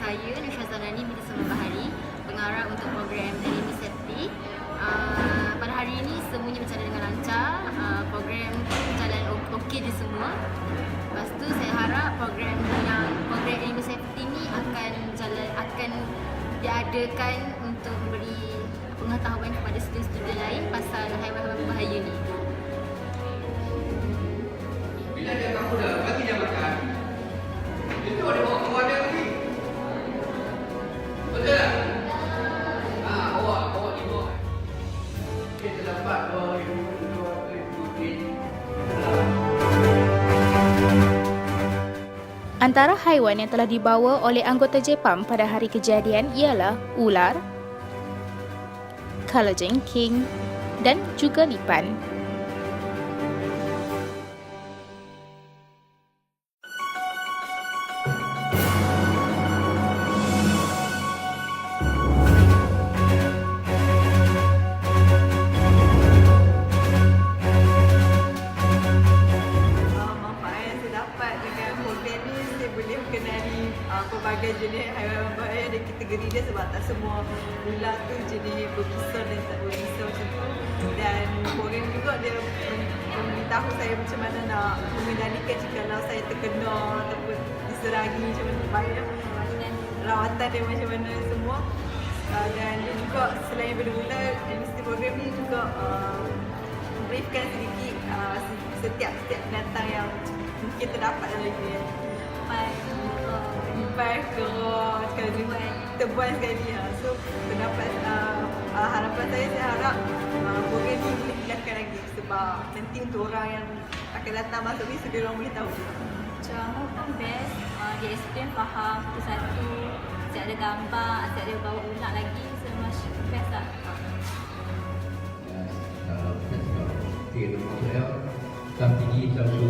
saya Nusha Zalani binti Sulaiman Bahari, pengarah untuk program Anime Safety. Pada hari ini semuanya berjalan dengan lancar, program berjalan okey je semua. Lepas tu saya harap program Anime Safety ni akan diadakan untuk memberi pengetahuan kepada student-student lain pasal haiwan-haiwan berbahaya ni. Bila dia kamu dah bagi dia makan, itu dia bawa keluar dia lagi. Betul tak? Awak tengok. Dia terdapat 2,200 Antara haiwan yang telah dibawa oleh anggota Jepang pada hari kejadian ialah ular, kalajengking dan juga lipan. Pelbagai jenis haiwan berbahaya dan kategori dia sebab tak semua ular tu jenis berbisa dan tak berbisa macam tu. Dan program juga dia memberitahu saya macam mana nak mengendalikan jika saya terkena ataupun diserangi macam mana baik dengan rawatan dia macam mana semua. Dan dia juga selain daripada ular, universiti program ni juga briefkan sedikit setiap pendatang yang mungkin terdapat dalam dia. Lipas, gerah, tebuan sekali. So, terdapat harapan saya harap program ni boleh dilakukan lagi sebab nanti untuk orang yang akan datang masuk ni sudah orang boleh tahu. Ceramah pun best, dia explain faham satu-satu, asyik ada gambar, asyik ada bawa ulang lagi, semua best lah. Kalau saya suka, saya tinggi, saya suka